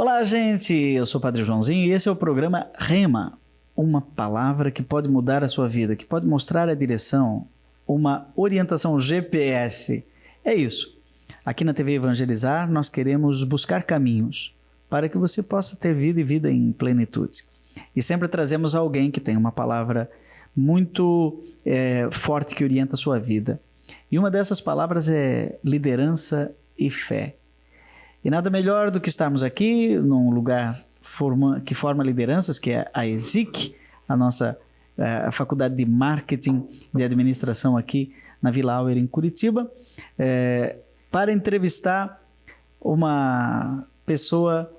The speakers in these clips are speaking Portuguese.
Olá, gente! Eu sou o Padre Joãozinho e esse é o programa Rema, uma palavra que pode mudar a sua vida, que pode mostrar a direção, uma orientação GPS. É isso. Aqui na TV Evangelizar, nós queremos buscar caminhos para que você possa ter vida e vida em plenitude. E sempre trazemos alguém que tem uma palavra muito forte que orienta a sua vida. E uma dessas palavras é liderança e fé. E nada melhor do que estarmos aqui num lugar que forma lideranças, que é a ESIC, a nossa faculdade de marketing, de administração aqui na Vila Auer, em Curitiba, para entrevistar uma pessoa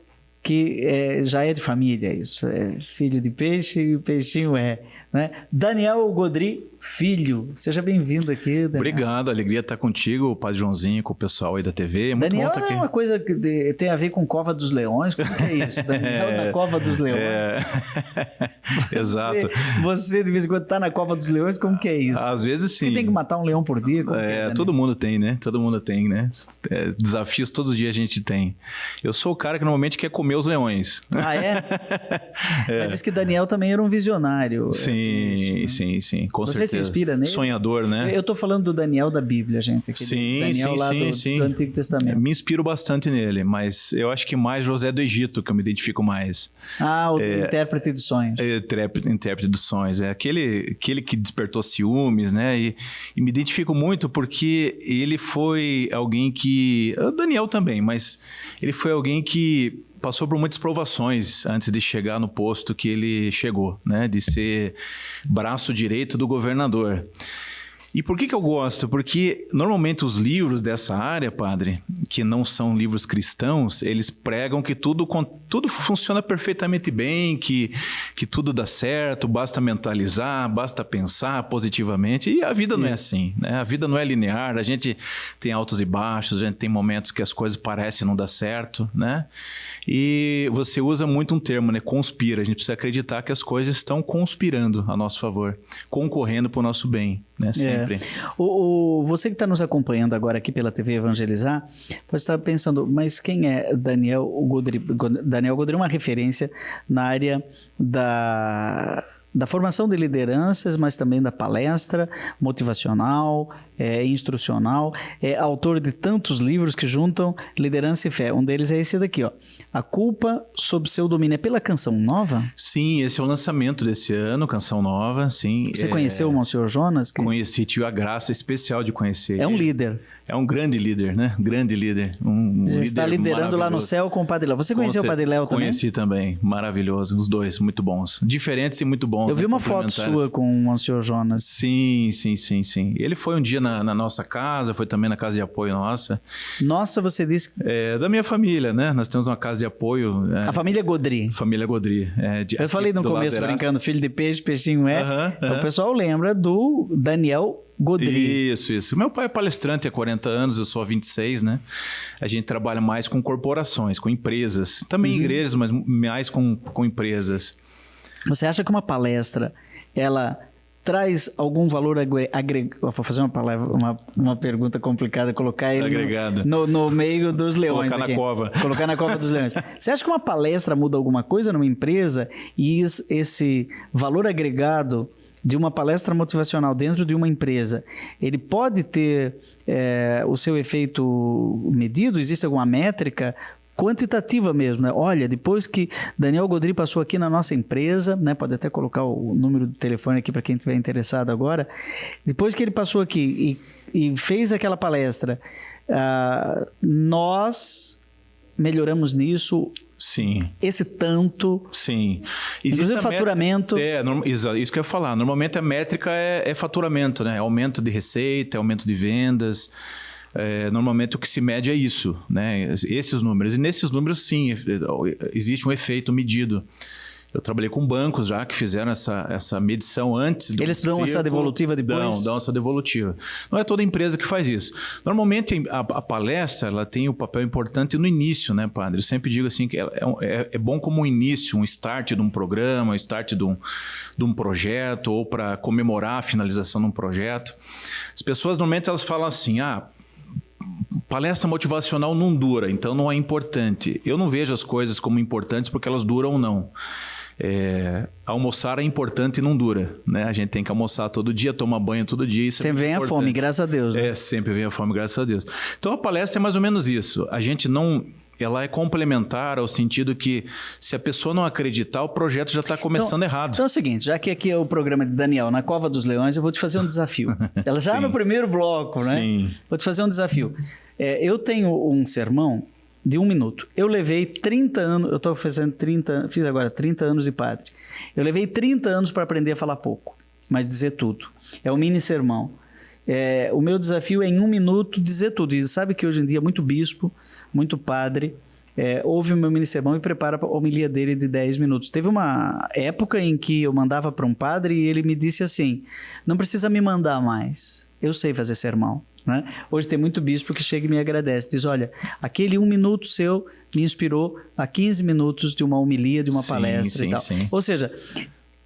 que já é de família, isso é filho de peixe e o peixinho né? Daniel Godry Filho, seja bem-vindo aqui, Daniel. Obrigado, alegria estar contigo, o Padre Joãozinho, com o pessoal aí da TV. Muito Daniel bom estar aqui. É uma coisa que tem a ver com Cova dos Leões, como que é isso? Daniel na Cova dos Leões. Exato. Você de vez em quando está na Cova dos Leões, como que é isso? Às vezes sim. Você tem que matar um leão por dia? Como que é, todo mundo tem, né? Todo mundo tem, né? Desafios todos os dias a gente tem. Eu sou o cara que normalmente quer comer os leões. Ah, é? Mas diz que Daniel também era um visionário. Sim, sim, com certeza. Você se inspira nele? Sonhador, né? Eu estou falando do Daniel da Bíblia, gente. Daniel lá do Antigo Testamento. Me inspiro bastante nele, mas eu acho que mais José do Egito, que eu me identifico mais. Ah, o intérprete de sonhos. Intérprete dos sonhos. É aquele que despertou ciúmes, né? E me identifico muito porque ele foi alguém que... O Daniel também, mas ele foi alguém que passou por muitas provações antes de chegar no posto que ele chegou, né? De ser braço direito do governador. E por que eu gosto? Porque normalmente os livros dessa área, padre, que não são livros cristãos, eles pregam que tudo funciona perfeitamente bem, que tudo dá certo, basta mentalizar, basta pensar positivamente. E a vida não é assim, né? A vida não é linear, a gente tem altos e baixos, a gente tem momentos que as coisas parecem não dar certo, né? E você usa muito um termo, né? Conspira. A gente precisa acreditar que as coisas estão conspirando a nosso favor, concorrendo para o nosso bem, né? Sempre. Você que está nos acompanhando agora aqui pela TV Evangelizar, pode estar pensando, mas quem é Daniel Godry? Daniel Godry é uma referência na área da formação de lideranças, mas também da palestra motivacional, instrucional, é autor de tantos livros que juntam liderança e fé. Um deles é esse daqui, ó, A Culpa Sob Seu Domínio. É pela Canção Nova? Sim, esse é o lançamento desse ano, Canção Nova, sim. Você conheceu o Monsenhor Jonas? Conheci, tive a graça especial de conhecer. É um líder. É um grande líder, né? Grande líder. Já está liderando lá no céu com o Padre Léo. Você conheceu o Padre Léo também? Conheci também. Maravilhoso. Os dois, muito bons. Diferentes e muito bons. Eu vi uma foto sua com o Monsenhor Jonas. Sim. Ele foi um dia na nossa casa, foi também na casa de apoio nossa. Nossa, você disse... Da minha família, né? Nós temos uma casa de apoio. A família Godry. Família Godry. Eu falei no começo, brincando, filho de peixe, peixinho O pessoal lembra do Daniel Godry. Isso. Meu pai é palestrante há 40 anos, eu sou há 26, né? A gente trabalha mais com corporações, com empresas. Também igrejas, mas mais com empresas. Você acha que uma palestra, ela traz algum valor agregado? Vou fazer uma pergunta complicada, colocar ele no meio dos leões. Colocar na cova. Colocar na cova dos leões. Você acha que uma palestra muda alguma coisa numa empresa e esse valor agregado de uma palestra motivacional dentro de uma empresa, ele pode ter o seu efeito medido? Existe alguma métrica quantitativa mesmo, né? Olha, depois que Daniel Godry passou aqui na nossa empresa, né? Pode até colocar o número do telefone aqui para quem estiver interessado agora. Depois que ele passou aqui e fez aquela palestra, nós melhoramos nisso. Sim. Esse tanto. Sim. Inclusive faturamento. Isso que eu ia falar. Normalmente a métrica é faturamento, né? Aumento de receita, aumento de vendas. Normalmente o que se mede é isso, né? Esses números. E nesses números, sim, existe um efeito medido. Eu trabalhei com bancos já que fizeram essa medição antes do Eles dão essa devolutiva depois? Dão essa devolutiva. Não é toda empresa que faz isso. Normalmente a palestra ela tem um papel importante no início, né, padre? Eu sempre digo assim que é bom como um início, um start de um programa, um start de um projeto ou para comemorar a finalização de um projeto. As pessoas normalmente elas falam assim, palestra motivacional não dura, então não é importante. Eu não vejo as coisas como importantes porque elas duram ou não. Almoçar é importante e não dura, né? A gente tem que almoçar todo dia, tomar banho todo dia. Sempre vem a fome, graças a Deus. Né? Sempre vem a fome, graças a Deus. Então a palestra é mais ou menos isso. A gente não... Ela é complementar ao sentido que se a pessoa não acreditar, o projeto já está começando errado. Então é o seguinte, já que aqui é o programa de Daniel na Cova dos Leões, eu vou te fazer um desafio. Ela já no primeiro bloco, né? Sim. Vou te fazer um desafio. Eu tenho um sermão de 1 minuto. Eu levei 30 anos, eu estou fazendo fiz agora 30 anos de padre. Eu levei 30 anos para aprender a falar pouco, mas dizer tudo. É um mini sermão. O meu desafio é em 1 minuto dizer tudo. E sabe que hoje em dia muito bispo, muito padre, ouve o meu mini sermão e prepara a homilia dele de 10 minutos. Teve uma época em que eu mandava para um padre e ele me disse assim, não precisa me mandar mais, eu sei fazer sermão. Né? Hoje tem muito bispo que chega e me agradece, diz, olha, aquele 1 minuto seu me inspirou a 15 minutos de uma homilia, de uma palestra e tal. Sim. Ou seja,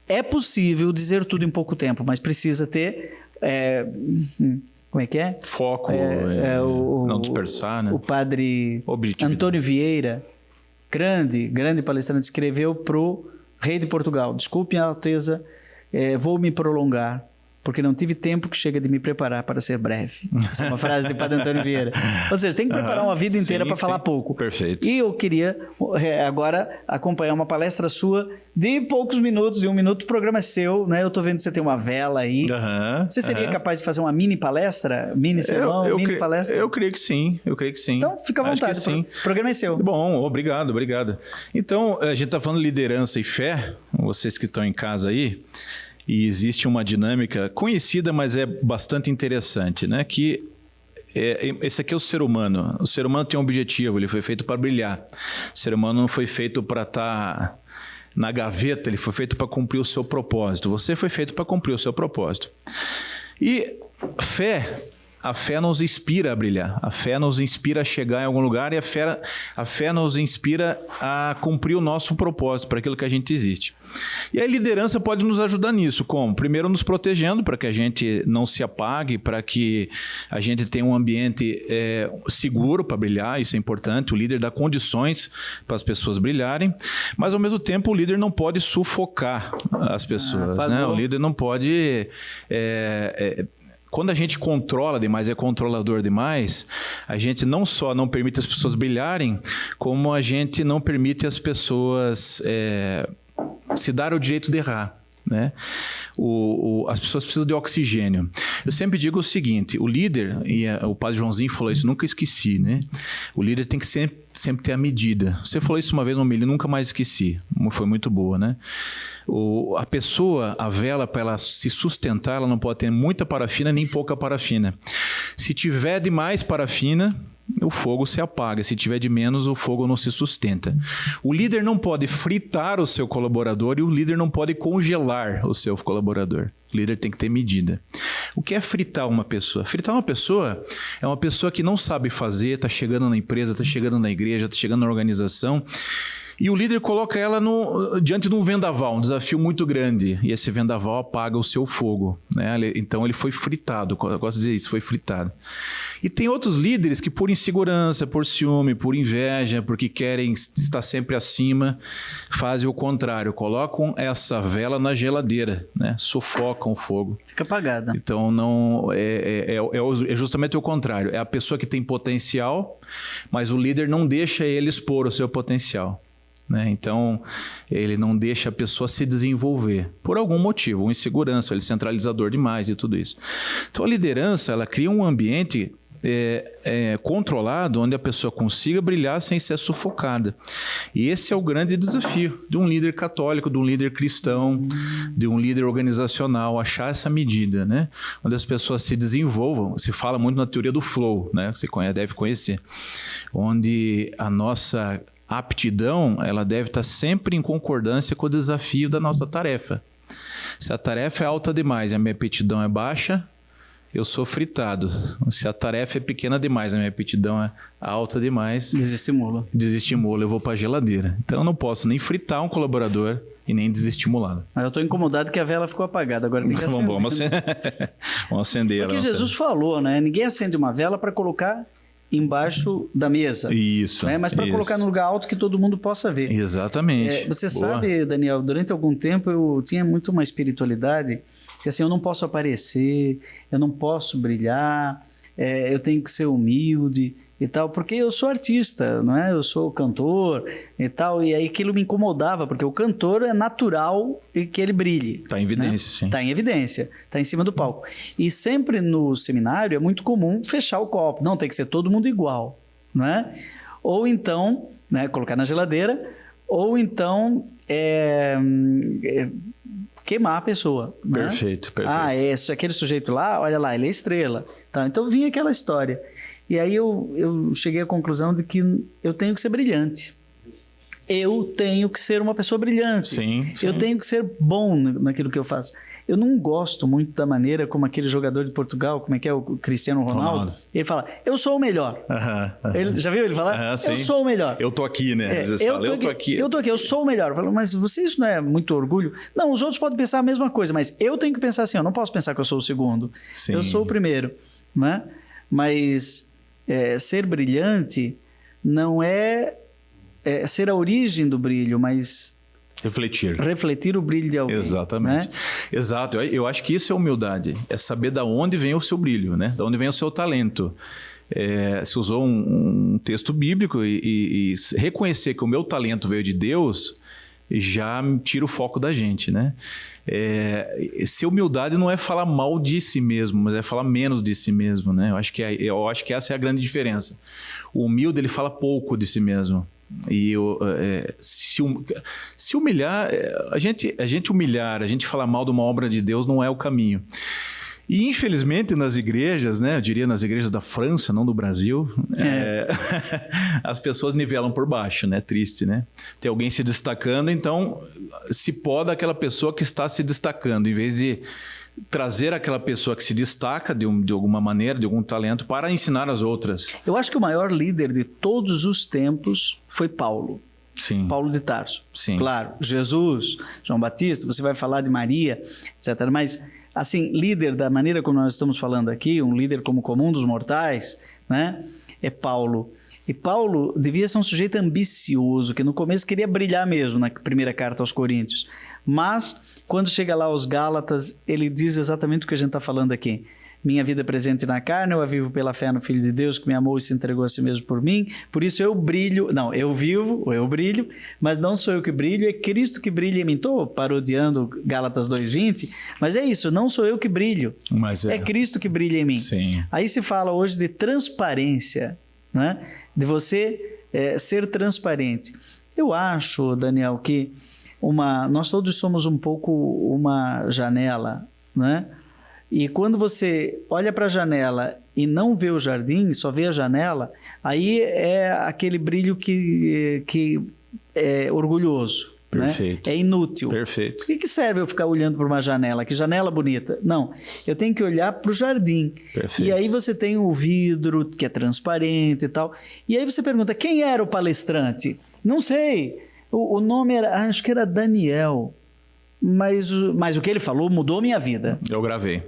é possível dizer tudo em pouco tempo, mas precisa ter... como é que é? Foco, não dispersar, né? O padre Antônio Vieira, grande palestrante, escreveu para o rei de Portugal, desculpe, Alteza, vou me prolongar, porque não tive tempo que chega de me preparar para ser breve. Essa é uma frase de Padre Antônio Vieira. Ou seja, tem que preparar uma vida inteira para falar pouco. Perfeito. E eu queria agora acompanhar uma palestra sua de poucos minutos, de 1 minuto. O programa é seu, né? Eu estou vendo que você tem uma vela aí. Você seria capaz de fazer uma mini palestra? Mini sermão, mini palestra? Eu creio que sim, Então, fica à vontade. Sim. O programa é seu. Bom, obrigado. Então, a gente está falando de liderança e fé, vocês que estão em casa aí, e existe uma dinâmica conhecida, mas é bastante interessante, né? Que esse aqui é o ser humano. O ser humano tem um objetivo, ele foi feito para brilhar. O ser humano não foi feito para estar na gaveta, ele foi feito para cumprir o seu propósito. Você foi feito para cumprir o seu propósito. E a fé nos inspira a brilhar, a fé nos inspira a chegar em algum lugar e a fé nos inspira a cumprir o nosso propósito, para aquilo que a gente existe. E a liderança pode nos ajudar nisso, como? Primeiro nos protegendo para que a gente não se apague, para que a gente tenha um ambiente seguro para brilhar, isso é importante, o líder dá condições para as pessoas brilharem, mas ao mesmo tempo o líder não pode sufocar as pessoas, né? O líder não pode... Quando a gente controla demais, é controlador demais, a gente não só não permite as pessoas brilharem, como a gente não permite as pessoas se dar o direito de errar. Né? As pessoas precisam de oxigênio. Eu sempre digo o seguinte, o líder, e o padre Joãozinho falou isso, nunca esqueci, né? O líder tem que sempre ter a medida. Você falou isso uma vez no milho, nunca mais esqueci. Foi muito boa, né? A pessoa, a vela, para ela se sustentar, ela não pode ter muita parafina nem pouca parafina. Se tiver demais parafina, o fogo se apaga. Se tiver de menos, o fogo não se sustenta. O líder não pode fritar o seu colaborador e o líder não pode congelar o seu colaborador. O líder tem que ter medida. O que é fritar uma pessoa? Fritar uma pessoa é uma pessoa que não sabe fazer, está chegando na empresa, está chegando na igreja, está chegando na organização, e o líder coloca ela diante de um vendaval, um desafio muito grande. E esse vendaval apaga o seu fogo, né? Então ele foi fritado, eu gosto de dizer isso, foi fritado. E tem outros líderes que por insegurança, por ciúme, por inveja, porque querem estar sempre acima, fazem o contrário, colocam essa vela na geladeira, né? Sufocam o fogo. Fica apagada. Então não é justamente o contrário. É a pessoa que tem potencial, mas o líder não deixa ele expor o seu potencial. Né? Então, ele não deixa a pessoa se desenvolver por algum motivo, uma insegurança, ele é centralizador demais e tudo isso. Então, a liderança, ela cria um ambiente controlado, onde a pessoa consiga brilhar sem ser sufocada. E esse é o grande desafio de um líder católico, de um líder cristão, de um líder organizacional, achar essa medida, né? Onde as pessoas se desenvolvam. Se fala muito na teoria do flow, né? Você deve conhecer, onde a nossa aptidão, ela deve estar sempre em concordância com o desafio da nossa tarefa. Se a tarefa é alta demais e a minha aptidão é baixa, eu sou fritado. Se a tarefa é pequena demais, a minha aptidão é alta demais, desestimula, eu vou para a geladeira. Então eu não posso nem fritar um colaborador e nem desestimulá-lo. Mas eu estou incomodado que a vela ficou apagada, agora tem que acender. Vamos acender. Porque Jesus falou, né? Ninguém acende uma vela para colocar embaixo da mesa. Isso. Né? Mas para colocar no lugar alto que todo mundo possa ver. Exatamente. Você sabe, Daniel, durante algum tempo eu tinha muito uma espiritualidade que assim, eu não posso aparecer, eu não posso brilhar, eu tenho que ser humilde e tal, porque eu sou artista, não é? Eu sou cantor e tal, e aí aquilo me incomodava, porque o cantor é natural que ele brilhe. Está em evidência, né? sim. Está em evidência, está em cima do palco. E sempre no seminário é muito comum fechar o copo, não, tem que ser todo mundo igual, não é? Ou então, né, colocar na geladeira, ou então queimar a pessoa. Perfeito, né? perfeito. Aquele sujeito lá, olha lá, ele é estrela. Tá? Então vinha aquela história. E aí eu cheguei à conclusão de que eu tenho que ser brilhante. Eu tenho que ser uma pessoa brilhante. Sim. Eu tenho que ser bom naquilo que eu faço. Eu não gosto muito da maneira como aquele jogador de Portugal, como é que é o Cristiano Ronaldo, ele fala, eu sou o melhor. Ele, já viu ele falar? Eu sou o melhor. Eu tô aqui, né? Às vezes fala, eu tô aqui. Eu tô aqui, eu sou o melhor. Eu falo, mas isso não é muito orgulho? Não, os outros podem pensar a mesma coisa, mas eu tenho que pensar assim, eu não posso pensar que eu sou o segundo. Sim. Eu sou o primeiro. Né? Mas ser brilhante não é ser a origem do brilho, mas refletir o brilho de alguém. Exatamente. Né? Exato. Eu acho que isso é humildade. É saber de onde vem o seu brilho, né? De onde vem o seu talento. Se usou um texto bíblico e reconhecer que o meu talento veio de Deus, já tira o foco da gente, né? Ser humildade não é falar mal de si mesmo, mas é falar menos de si mesmo, né? Eu acho que essa é a grande diferença. O humilde, ele fala pouco de si mesmo. E se humilhar, a gente humilhar, a gente falar mal de uma obra de Deus não é o caminho. E infelizmente nas igrejas, né, eu diria nas igrejas da França, não do Brasil, as pessoas nivelam por baixo, né? Triste, né? Tem alguém se destacando, então se poda aquela pessoa que está se destacando, em vez de trazer aquela pessoa que se destaca de alguma maneira, de algum talento, para ensinar as outras. Eu acho que o maior líder de todos os tempos foi Paulo. Sim. Paulo de Tarso. Sim. Claro, Jesus, João Batista, você vai falar de Maria, etc. Mas, assim, líder da maneira como nós estamos falando aqui, um líder como comum dos mortais, né? É Paulo. E Paulo devia ser um sujeito ambicioso, que no começo queria brilhar mesmo na primeira carta aos Coríntios. Mas, quando chega lá aos Gálatas, ele diz exatamente o que a gente está falando aqui. Minha vida é presente na carne, eu a vivo pela fé no Filho de Deus, que me amou e se entregou a si mesmo por mim. Por isso eu brilho, não, eu vivo, ou eu brilho, mas não sou eu que brilho, é Cristo que brilha em mim. Estou parodiando Gálatas 2:20, mas é isso, não sou eu que brilho, mas é Cristo que brilha em mim. Sim. Aí se fala hoje de transparência, né? De você ser transparente. Eu acho, Daniel, que nós todos somos um pouco uma janela, né? E quando você olha para a janela e não vê o jardim, só vê a janela, aí é aquele brilho que é orgulhoso. Perfeito. Né? É inútil. Perfeito. Por que serve eu ficar olhando para uma janela? Que janela bonita. Não, eu tenho que olhar para o jardim. Perfeito. E aí você tem o vidro que é transparente e tal. E aí você pergunta, quem era o palestrante? Não sei. O nome era, acho que era Daniel. Mas o que ele falou mudou minha vida. Eu gravei.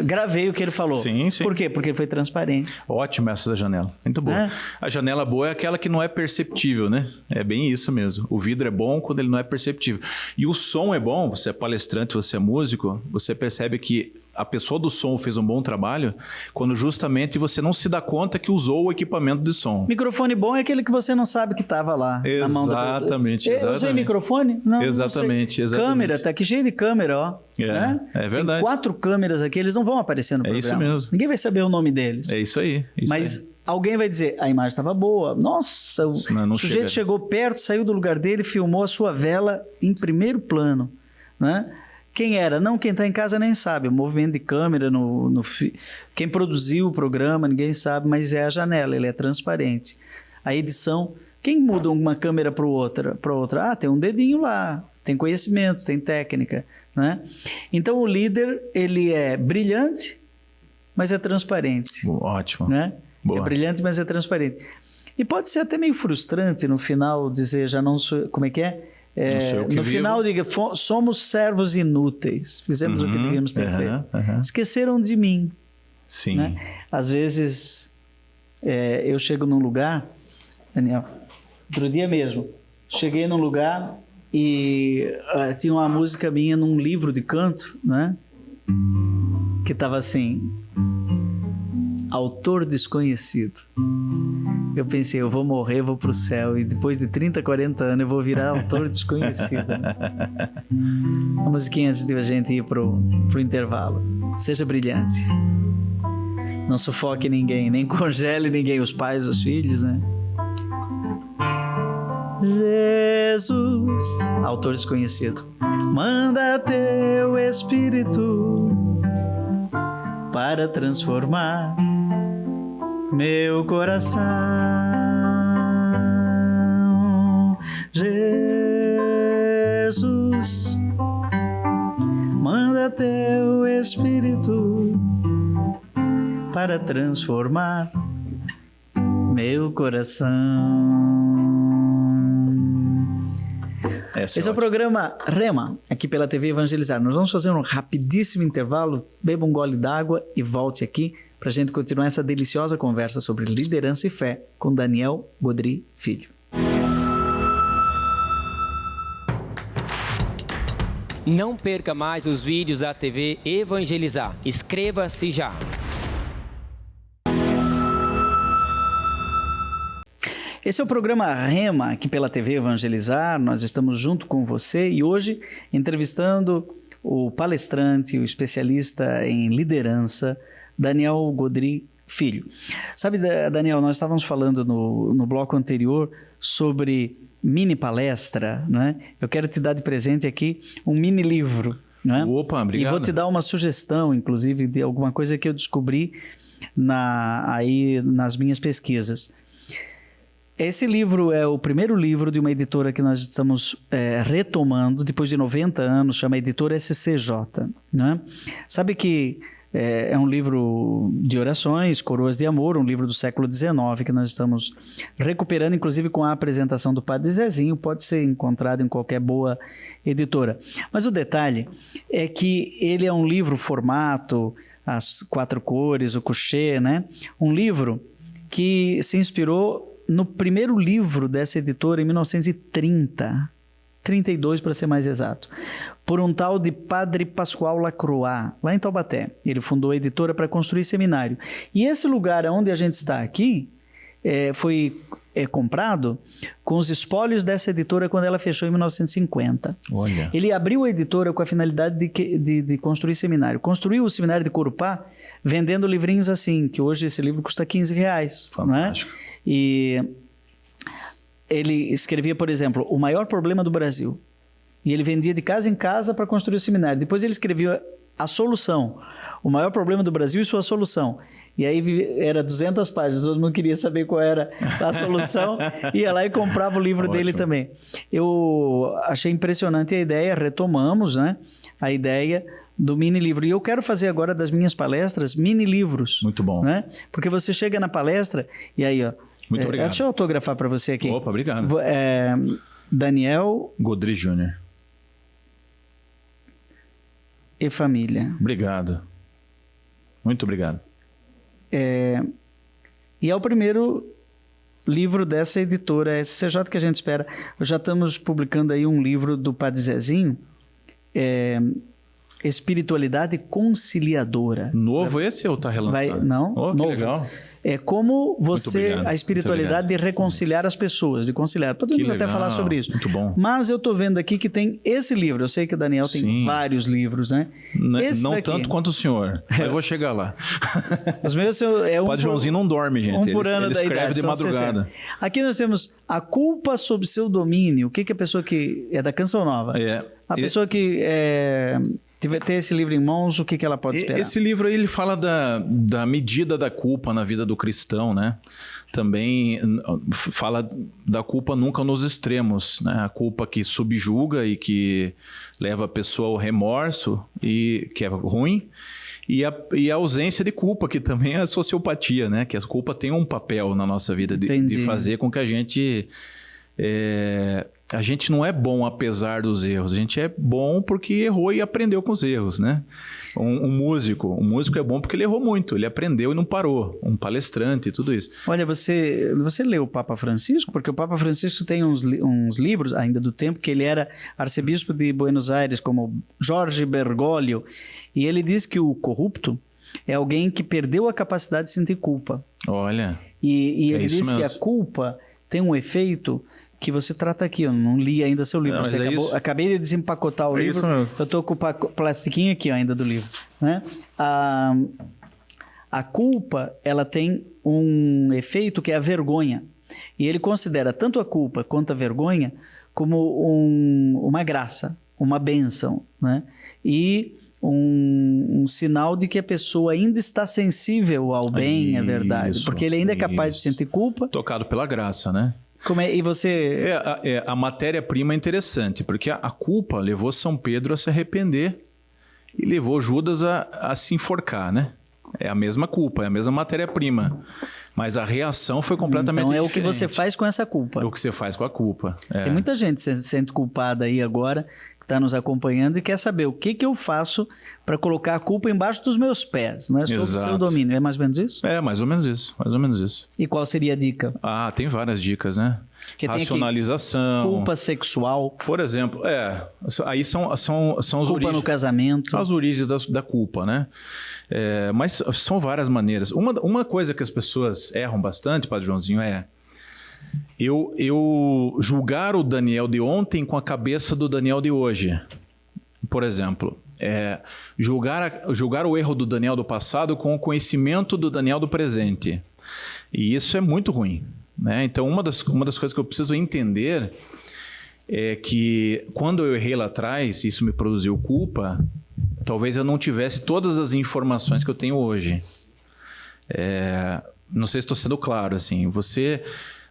Gravei o que ele falou. Sim, sim. Por quê? Porque ele foi transparente. Ótimo essa da janela. Muito boa. A janela boa é aquela que não é perceptível, né? É bem isso mesmo. O vidro é bom quando ele não é perceptível. E o som é bom. Você é palestrante, você é músico. Você percebe que a pessoa do som fez um bom trabalho quando justamente você não se dá conta que usou o equipamento de som. Microfone bom é aquele que você não sabe que estava lá na mão da... Exatamente. Eu usei microfone? Não, exatamente. Câmera, tá aqui cheio de câmera, ó. Né? É verdade. Tem 4 câmeras aqui, eles não vão aparecer no programa. É isso mesmo. Ninguém vai saber o nome deles. É isso aí. Mas alguém vai dizer, a imagem estava boa. Nossa, o sujeito chegou perto, saiu do lugar dele, filmou a sua vela em primeiro plano, né? Quem era? Não, quem está em casa nem sabe. O movimento de câmera, quem produziu o programa, ninguém sabe, mas é a janela, ele é transparente. A edição, quem muda uma câmera para outra? Tem um dedinho lá, tem conhecimento, tem técnica. Né? Então o líder, ele é brilhante, mas é transparente. Ótimo. Né? Boa. É brilhante, mas é transparente. E pode ser até meio frustrante no final dizer, já não sou... Como é que é? No final, diga, somos servos inúteis. Fizemos o que devíamos ter feito. Esqueceram de mim. Sim. Né? Às vezes, eu chego num lugar, Daniel, outro dia mesmo, cheguei num lugar e tinha uma música minha num livro de canto, né? Que estava assim, autor desconhecido. Eu pensei, eu vou morrer, vou pro céu e depois de 30, 40 anos eu vou virar autor desconhecido. Uma musiquinha antes de a gente ir pro intervalo. Seja brilhante. Não sufoque ninguém, nem congele ninguém, os pais, os filhos, né? Jesus, autor desconhecido, manda teu Espírito para transformar meu coração. Jesus, manda teu Espírito para transformar meu coração. Esse é o programa Rema, aqui pela TV Evangelizar. Nós vamos fazer um rapidíssimo intervalo, beba um gole d'água e volte aqui para a gente continuar essa deliciosa conversa sobre liderança e fé com Daniel Godry Filho. Não perca mais os vídeos da TV Evangelizar. Inscreva-se já. Esse é o programa Rema, aqui pela TV Evangelizar. Nós estamos junto com você e hoje entrevistando o palestrante, o especialista em liderança, Daniel Godry Filho. Sabe, Daniel, nós estávamos falando no bloco anterior sobre mini palestra, né? Eu quero te dar de presente aqui um mini livro, né? Opa, obrigado. E vou te dar uma sugestão, inclusive, de alguma coisa que eu descobri aí nas minhas pesquisas. Esse livro é o primeiro livro de uma editora que nós estamos retomando depois de 90 anos, chama Editora SCJ. Né? Sabe que é um livro de orações, Coroas de Amor, um livro do século XIX que nós estamos recuperando, inclusive com a apresentação do Padre Zezinho, pode ser encontrado em qualquer boa editora. Mas o detalhe é que ele é um livro formato, as 4 cores, o coucher, né? Um livro que se inspirou no primeiro livro dessa editora, em 1930, 32 para ser mais exato, por um tal de Padre Pascoal Lacroix, lá em Taubaté. Ele fundou a editora para construir seminário. E esse lugar onde a gente está aqui foi comprado com os espólios dessa editora quando ela fechou em 1950. Olha. Ele abriu a editora com a finalidade de construir seminário. Construiu o seminário de Corupá vendendo livrinhos assim, que hoje esse livro custa R$15. Fantástico. Né? E ele escrevia, por exemplo, O Maior Problema do Brasil. E ele vendia de casa em casa para construir o seminário. Depois ele escrevia A Solução. O Maior Problema do Brasil e Sua Solução. E aí era 200 páginas, todo mundo queria saber qual era a solução, ia lá e comprava o livro dele também. Eu achei impressionante a ideia, retomamos, né, a ideia do mini-livro. E eu quero fazer agora das minhas palestras mini-livros. Muito bom. Né? Porque você chega na palestra e aí, ó... Muito obrigado. Deixa eu autografar para você aqui. Opa, obrigado. Daniel Godry Júnior. E família. Obrigado. Muito obrigado. E é o primeiro livro dessa editora SCJ que a gente espera. Já estamos publicando aí um livro do Padre Zezinho, Espiritualidade Conciliadora. Novo esse ou está relançado? Não, que novo. Legal. É como você, a espiritualidade de reconciliar as pessoas, de conciliar. Podemos até falar sobre isso. Muito bom. Mas eu estou vendo aqui que tem esse livro. Eu sei que o Daniel tem vários livros, né? Não daqui, tanto quanto o senhor. Eu vou chegar lá. Os meus é o Padre Joãozinho não dorme, gente. Ele escreve idade, de madrugada. 60. Aqui nós temos A Culpa Sob Seu Domínio. O que a pessoa que... É da Canção Nova. A pessoa que... ter esse livro em mãos, o que ela pode esperar? Esse livro aí, ele fala da medida da culpa na vida do cristão, né? Também fala da culpa nunca nos extremos, né? A culpa que subjuga e que leva a pessoa ao remorso, e que é ruim, e a ausência de culpa, que também é a sociopatia, né? Que a culpa tem um papel na nossa vida de fazer com que a gente A gente não é bom apesar dos erros, a gente é bom porque errou e aprendeu com os erros, né? Um músico é bom porque ele errou muito, ele aprendeu e não parou. Um palestrante, tudo isso. Olha, você leu o Papa Francisco? Porque o Papa Francisco tem uns livros, ainda do tempo, que ele era arcebispo de Buenos Aires, como Jorge Bergoglio, e ele diz que o corrupto é alguém que perdeu a capacidade de sentir culpa. Olha, E ele diz mesmo. que a culpa tem um efeito que você trata aqui. Eu não li ainda seu livro. Não, acabei de desempacotar o livro. Isso mesmo. Eu estou com o plastiquinho aqui ainda do livro. Né? A culpa, ela tem um efeito que é a vergonha. E ele considera tanto a culpa quanto a vergonha como uma graça, uma bênção, né? E um sinal de que a pessoa ainda está sensível ao bem, à verdade. Porque ele ainda é capaz de sentir culpa. Tocado pela graça, né? E você... A matéria-prima é interessante, porque a culpa levou São Pedro a se arrepender e levou Judas a se enforcar, né? É a mesma culpa, é a mesma matéria-prima. Mas a reação foi completamente diferente. Então é o que você faz com essa culpa. É o que você faz com a culpa. Tem muita gente que se sente culpada aí agora, que está nos acompanhando e quer saber o que eu faço para colocar a culpa embaixo dos meus pés, não é sob o seu domínio. É mais ou menos isso? É, mais ou menos isso, mais ou menos isso. E qual seria a dica? Tem várias dicas, né? Que racionalização. Culpa sexual. Por exemplo, aí são as culpa origens. no casamento. As origens da culpa, né? Mas são várias maneiras. Uma coisa que as pessoas erram bastante, Padre Joãozinho, é eu julgar o Daniel de ontem com a cabeça do Daniel de hoje. Por exemplo, julgar o erro do Daniel do passado com o conhecimento do Daniel do presente. E isso é muito ruim, né? Então, uma das coisas que eu preciso entender é que quando eu errei lá atrás, isso me produziu culpa, talvez eu não tivesse todas as informações que eu tenho hoje. Não sei se estou sendo claro, assim.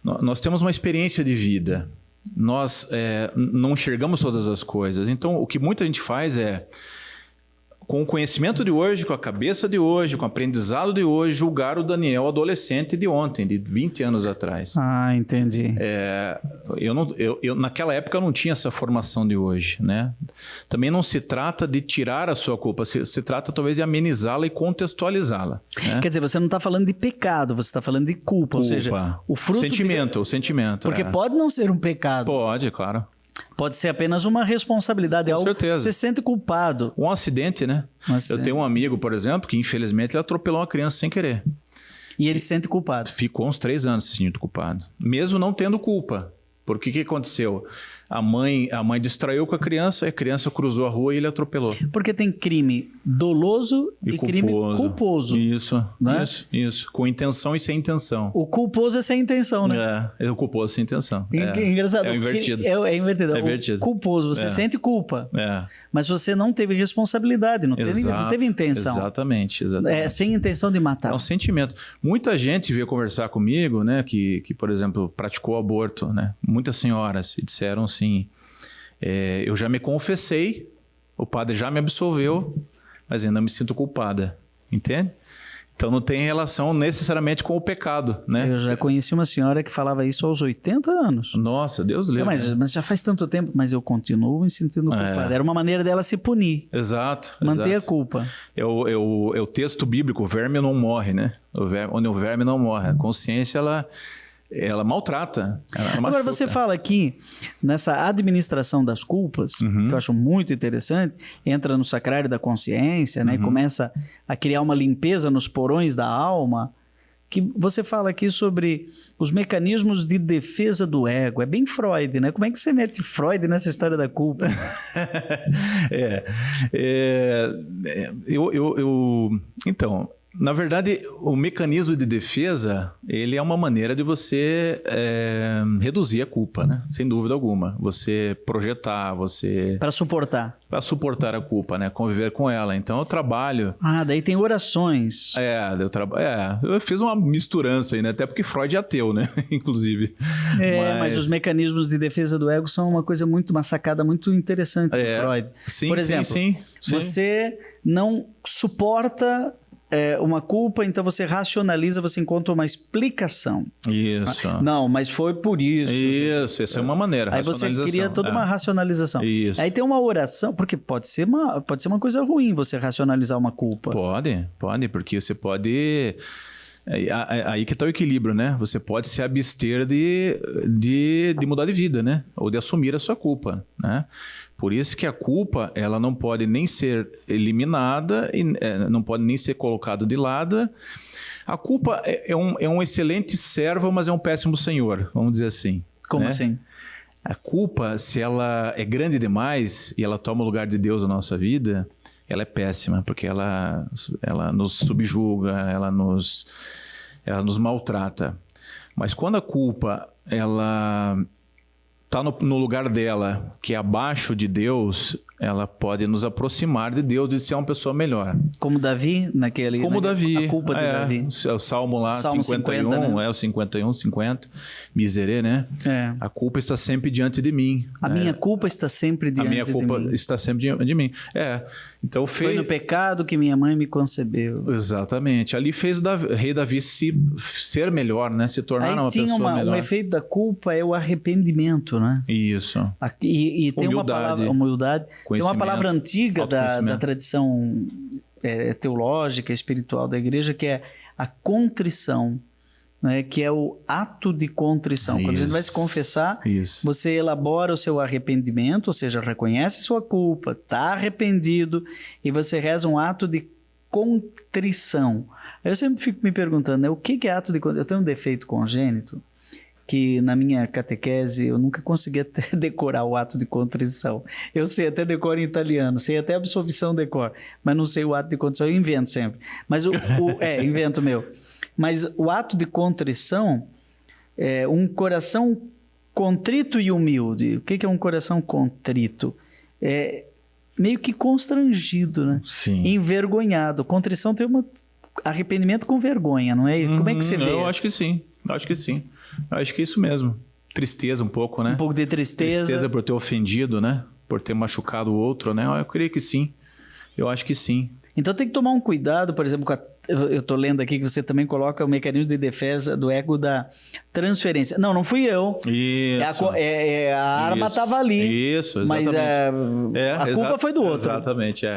Nós temos uma experiência de vida. Nós não enxergamos todas as coisas. Então, o que muita gente faz com o conhecimento de hoje, com a cabeça de hoje, com o aprendizado de hoje, julgar o Daniel adolescente de ontem, de 20 anos atrás. Entendi. Naquela época eu não tinha essa formação de hoje, né? Também não se trata de tirar a sua culpa, se trata talvez de amenizá-la e contextualizá-la. Né? Quer dizer, você não está falando de pecado, você está falando de culpa, ou seja, o fruto... O sentimento. Porque pode não ser um pecado. Pode, claro. Pode ser apenas uma responsabilidade, com certeza. Você se sente culpado. Um acidente, né? Eu tenho um amigo, por exemplo, que infelizmente ele atropelou uma criança sem querer. E ele se sente culpado. Ficou uns 3 anos se sentindo culpado. Mesmo não tendo culpa. Porque o que aconteceu? A mãe distraiu com a criança cruzou a rua e ele atropelou. Porque tem crime doloso e crime culposo. Isso, né? isso. Com intenção e sem intenção. O culposo é sem intenção, né? É o culposo sem intenção. Engraçado. É o invertido. É invertido. É invertido. O culposo, você sente culpa. Mas você não teve responsabilidade, não teve intenção. Exatamente. Sem intenção de matar. É um sentimento. Muita gente veio conversar comigo, né, que por exemplo, praticou aborto, né? Muitas senhoras e disseram assim, eu já me confessei, o padre já me absolveu, mas ainda me sinto culpada, entende? Então não tem relação necessariamente com o pecado, né? Eu já conheci uma senhora que falava isso aos 80 anos. Nossa, Deus livre. Mas já faz tanto tempo, mas eu continuo me sentindo culpada. Era uma maneira dela se punir. Exato. Manter a culpa. É o texto bíblico, o verme não morre, né? Onde o verme não morre. A consciência, ela maltrata. Agora, você fala aqui, nessa administração das culpas, que eu acho muito interessante, entra no sacrário da consciência, né, e começa a criar uma limpeza nos porões da alma, que você fala aqui sobre os mecanismos de defesa do ego. É bem Freud, né? Como é que você mete Freud nessa história da culpa? Então... Na verdade, o mecanismo de defesa, ele é uma maneira de você reduzir a culpa, né? Sem dúvida alguma. Você projetar, Para suportar. Para suportar a culpa, né? Conviver com ela. Então, eu trabalho... daí tem orações. Eu fiz uma misturança aí, né? Até porque Freud é ateu, né? Inclusive. Mas os mecanismos de defesa do ego são uma sacada muito interessante do Freud. Sim, por exemplo, sim. Você não suporta uma culpa, então você racionaliza, você encontra uma explicação. Isso. Não, mas foi por isso. Isso, essa é uma maneira. Aí você cria toda uma racionalização. Isso. Aí tem uma oração, porque pode ser uma coisa ruim você racionalizar uma culpa. Pode, porque você pode... Aí que está o equilíbrio, né? Você pode se abster de mudar de vida, né? Ou de assumir a sua culpa, né? Por isso que a culpa, ela não pode nem ser eliminada, e não pode nem ser colocada de lado. A culpa é um excelente servo, mas é um péssimo senhor, vamos dizer assim. Como né? assim? A culpa, se ela é grande demais e ela toma o lugar de Deus na nossa vida, ela é péssima, porque ela nos subjuga, ela nos maltrata. Mas quando a culpa, ela está no lugar dela, que é abaixo de Deus, ela pode nos aproximar de Deus e ser uma pessoa melhor. Como Davi, Davi. A culpa de Davi. O Salmo lá, Salmo 51, 50, né? O 51, 50, miserê, né? A culpa está sempre diante de mim. A minha culpa está sempre diante de mim. A minha culpa está sempre diante de mim. Então foi no pecado que minha mãe me concebeu. Exatamente. Ali fez o rei Davi ser melhor, né? Se tornar uma pessoa melhor. O efeito da culpa é o arrependimento, né? Isso. E tem uma palavra, humildade. Tem uma palavra antiga da tradição teológica, espiritual da igreja, que é a contrição, né? Que é o ato de contrição. Quando a gente vai se confessar, você elabora o seu arrependimento, ou seja, reconhece sua culpa, está arrependido, e você reza um ato de contrição. Eu sempre fico me perguntando, né, o que é ato de contrição? Eu tenho um defeito congênito, que na minha catequese eu nunca consegui até decorar o ato de contrição. Eu sei até decoro em italiano, sei até absolvição decoro, mas não sei o ato de contrição, eu invento sempre. Mas invento meu. Mas o ato de contrição é um coração contrito e humilde. O que é um coração contrito? É meio que constrangido, né? Sim. Envergonhado. Contrição tem arrependimento com vergonha, não é? Como é que você vê? Eu acho que sim. Acho que é isso mesmo. Tristeza um pouco, né? Um pouco de tristeza. Tristeza por ter ofendido, né? Por ter machucado o outro, né? Eu creio que sim. Eu acho que sim. Então tem que tomar um cuidado, por exemplo, eu estou lendo aqui que você também coloca o mecanismo de defesa do ego da transferência. Não fui eu. Isso. A arma estava ali. Isso, exatamente. Mas a culpa foi do outro. Exatamente,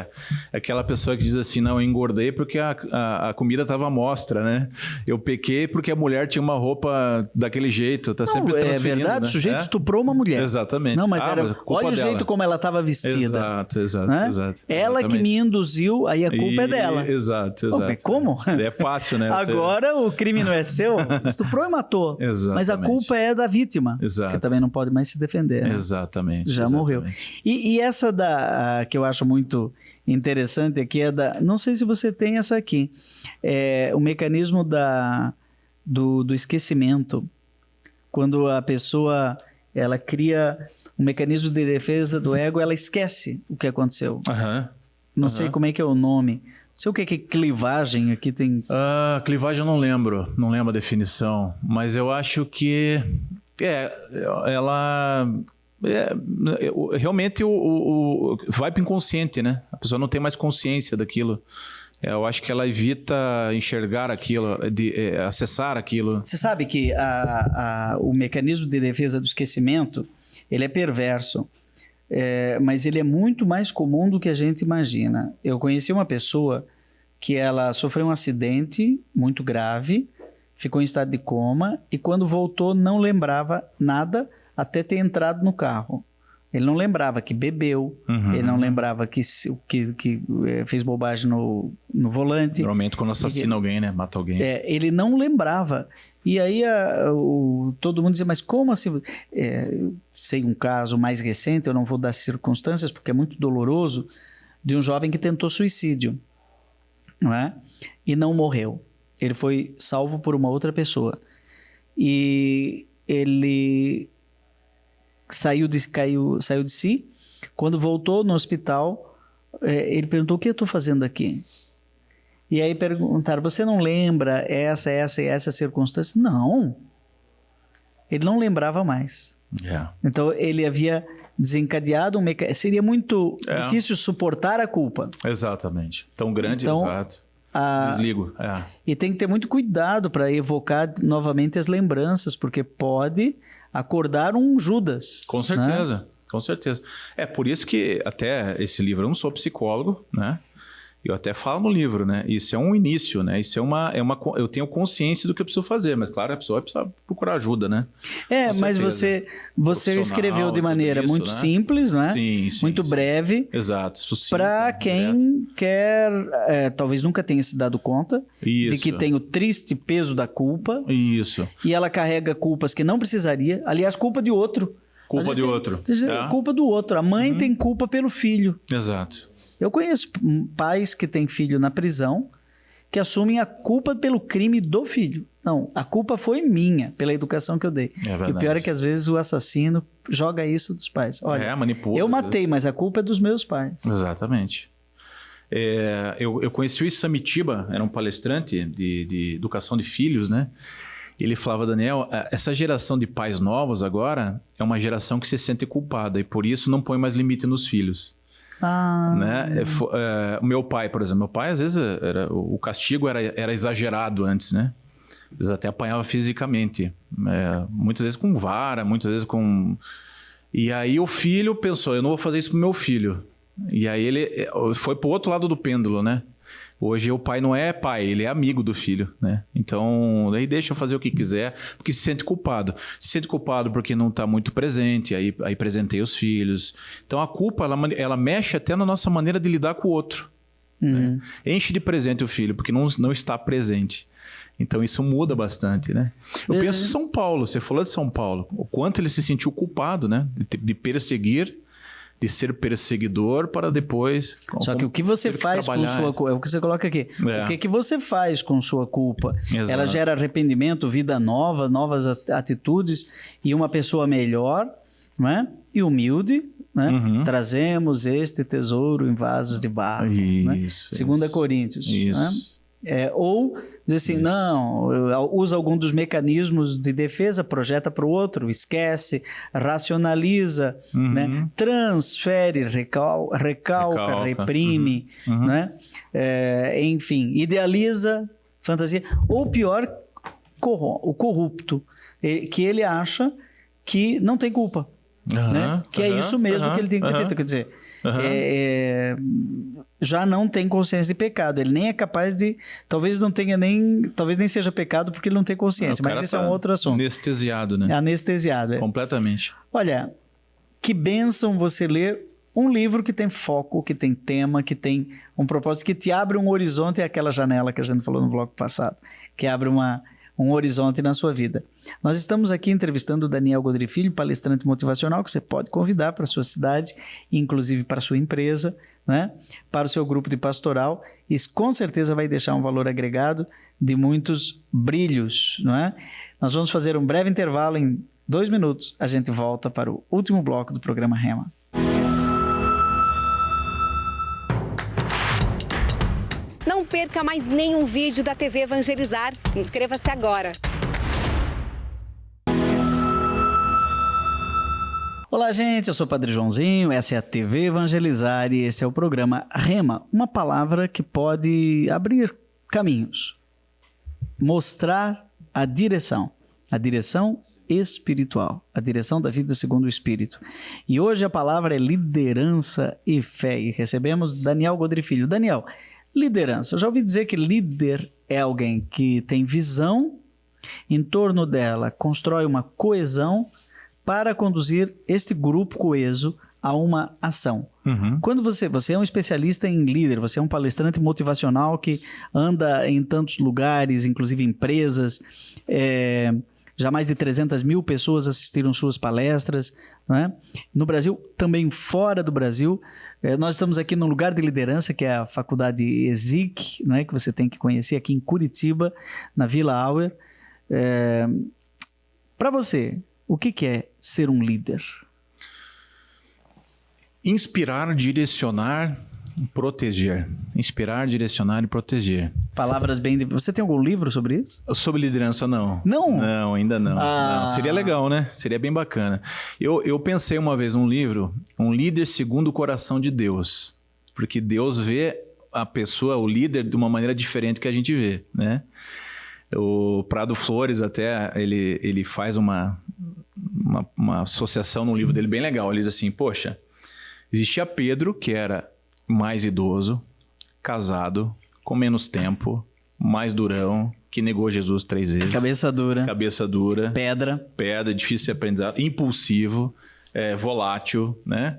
Aquela pessoa que diz assim, não, eu engordei porque a comida estava à mostra, né? Eu pequei porque a mulher tinha uma roupa daquele jeito, tá sempre transferindo. É verdade, né? O sujeito estuprou uma mulher. Exatamente. Não, mas olha o jeito como ela estava vestida. Exato. Ela que me induziu, aí a culpa é dela. Exato. Mas como? É fácil, né? Agora o crime não é seu, estuprou e matou. Exatamente. Mas a culpa é da vítima. Exato. Que também não pode mais se defender. Né? Exatamente. Já morreu. E essa que eu acho muito interessante aqui é não sei se você tem essa aqui, o mecanismo do esquecimento. Quando a pessoa ela cria um mecanismo de defesa do ego, ela esquece o que aconteceu. Não sei como é que é o nome. Não sei o que é clivagem aqui tem. Clivagem eu não lembro a definição, mas eu acho que ela realmente vai para o inconsciente, né? A pessoa não tem mais consciência daquilo. Eu acho que ela evita enxergar aquilo, acessar aquilo. Você sabe que o mecanismo de defesa do esquecimento, ele é perverso. Mas ele é muito mais comum do que a gente imagina. Eu conheci uma pessoa que ela sofreu um acidente muito grave, ficou em estado de coma e quando voltou não lembrava nada até ter entrado no carro. Ele não lembrava que bebeu, ele não lembrava que fez bobagem no volante. Normalmente quando assassina alguém, né? Mata alguém. Ele não lembrava. E aí todo mundo dizia, mas como assim? Sei um caso mais recente, eu não vou dar circunstâncias porque é muito doloroso, de um jovem que tentou suicídio, não é? E não morreu. Ele foi salvo por uma outra pessoa. E ele saiu de si. Quando voltou no hospital, ele perguntou, o que eu estou fazendo aqui? E aí perguntaram, você não lembra essa circunstância? Não. Ele não lembrava mais. Então, ele havia desencadeado um mecanismo. Seria muito difícil suportar a culpa. Exatamente. Tão grande, então, exato. Desligo. E tem que ter muito cuidado para evocar novamente as lembranças, porque pode acordar um Judas. Com certeza, né? Com certeza. É por isso que até esse livro, eu não sou psicólogo, né? Eu até falo no livro, né? Isso é um início, né? Isso eu tenho consciência do que eu preciso fazer, mas claro, a pessoa precisa procurar ajuda, né? Mas você escreveu de maneira isso, muito simples, né? Sim, muito breve. Exato. Para quem quer, talvez nunca tenha se dado conta de que tem o triste peso da culpa. Isso. E ela carrega culpas que não precisaria. Aliás, culpa de outro. Culpa de outro. Culpa do outro. A mãe tem culpa pelo filho. Exato. Eu conheço pais que têm filho na prisão que assumem a culpa pelo crime do filho. Não, a culpa foi minha pela educação que eu dei. E o pior é que às vezes o assassino joga isso dos pais. Olha, manipula. Eu matei, mas a culpa é dos meus pais. Exatamente. Eu conheci o Samitiba, era um palestrante de educação de filhos, né? Ele falava, Daniel, essa geração de pais novos agora é uma geração que se sente culpada e por isso não põe mais limite nos filhos. Né? O meu pai, por exemplo, às vezes o castigo era exagerado antes, né? Eles até apanhava fisicamente, muitas vezes com vara, muitas vezes com... E aí o filho pensou, eu não vou fazer isso pro meu filho. E aí ele foi pro outro lado do pêndulo, né? Hoje o pai não é pai, ele é amigo do filho, né? Então, daí deixa eu fazer o que quiser, porque se sente culpado. Se sente culpado porque não está muito presente, aí presenteia os filhos. Então, a culpa, ela mexe até na nossa maneira de lidar com o outro. Né? Enche de presente o filho, porque não está presente. Então, isso muda bastante, né? Eu penso em São Paulo, você falou de São Paulo, o quanto ele se sentiu culpado, né? De perseguir, de ser perseguidor para depois... Só que o que você faz com sua culpa... É o que você coloca aqui. O que você faz com sua culpa? Exato. Ela gera arrependimento, vida nova, novas atitudes e uma pessoa melhor, né? E humilde, né? Trazemos este tesouro em vasos de barro. Isso, né? 2 Coríntios. Isso. Né? Ou dizer assim, não, usa algum dos mecanismos de defesa, projeta para o outro, esquece, racionaliza, né? Transfere, recalca, reprime, né? Enfim, idealiza, fantasia. Ou pior, o corrupto, que ele acha que não tem culpa. Né? Que é isso mesmo que ele tem que ter feito. Quer dizer, já não tem consciência de pecado. Ele nem é capaz de... Talvez nem seja pecado porque ele não tem consciência. Mas isso é um outro assunto. Anestesiado, né? Anestesiado. Completamente. Olha, que bênção você ler um livro que tem foco, que tem tema, que tem um propósito, que te abre um horizonte, é aquela janela que a gente falou no bloco passado, que abre um horizonte na sua vida. Nós estamos aqui entrevistando o Daniel Godré Filho, palestrante motivacional, que você pode convidar para a sua cidade, inclusive para a sua empresa, né? Para o seu grupo de pastoral. Isso com certeza vai deixar um valor agregado de muitos brilhos, não é? Nós vamos fazer um breve intervalo em 2 minutos. A gente volta para o último bloco do programa Rema. Não perca mais nenhum vídeo da TV Evangelizar. Inscreva-se agora. Olá, gente. Eu sou o Padre Joãozinho, essa é a TV Evangelizar e esse é o programa Rema, uma palavra que pode abrir caminhos, mostrar a direção espiritual, a direção da vida segundo o Espírito. E hoje a palavra é liderança e fé. E recebemos Daniel Godré Filho. Daniel, liderança. Eu já ouvi dizer que líder é alguém que tem visão, em torno dela constrói uma coesão para conduzir este grupo coeso a uma ação. Quando você é um especialista em líder, você é um palestrante motivacional que anda em tantos lugares, inclusive empresas, já mais de 300 mil pessoas assistiram suas palestras, não é? No Brasil, também fora do Brasil. Nós estamos aqui num lugar de liderança, que é a Faculdade ESIC, não é? Que você tem que conhecer aqui em Curitiba, na Vila Auer. Para você, o que é ser um líder? Inspirar, direcionar, proteger. Inspirar, direcionar e proteger. Palavras bem... Você tem algum livro sobre isso? Sobre liderança, não. Não? Não, ainda não. Não. Seria legal, né? Seria bem bacana. Eu pensei uma vez num livro, Um Líder Segundo o Coração de Deus. Porque Deus vê a pessoa, o líder, de uma maneira diferente que a gente vê, né? O Prado Flores até, ele faz uma associação no livro dele bem legal. Ele diz assim, poxa, existia Pedro, que era mais idoso, casado, com menos tempo, mais durão, que negou Jesus 3 vezes. Cabeça dura. Pedra, difícil de ser aprendizado, impulsivo, volátil, né?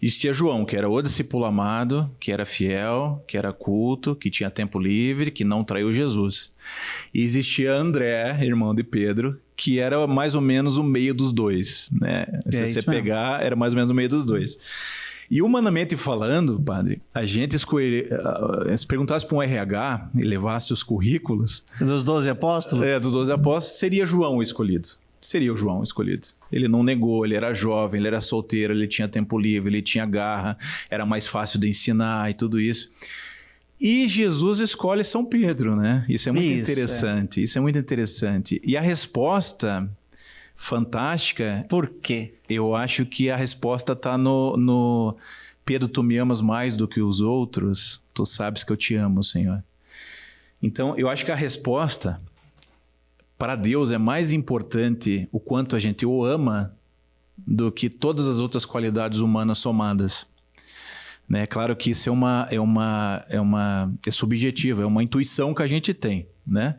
Existia João, que era o discípulo amado, que era fiel, que era culto, que tinha tempo livre, que não traiu Jesus. E existia André, irmão de Pedro, que era mais ou menos o meio dos dois, né? Se você pegar, era mais ou menos o meio dos dois. E humanamente falando, padre, a gente se perguntasse para um RH e levasse os currículos... Dos 12 apóstolos? Dos 12 apóstolos, seria João o escolhido. Seria o João escolhido. Ele não negou, ele era jovem, ele era solteiro, ele tinha tempo livre, ele tinha garra, era mais fácil de ensinar e tudo isso. E Jesus escolhe São Pedro, né? Isso é muito interessante. Isso é muito interessante. E a resposta fantástica... Por quê? Eu acho que a resposta está no Pedro, tu me amas mais do que os outros, tu sabes que eu te amo, Senhor. Então, eu acho que a resposta... Para Deus é mais importante o quanto a gente o ama do que todas as outras qualidades humanas somadas. Né? Claro que isso é subjetivo, é uma intuição que a gente tem, né?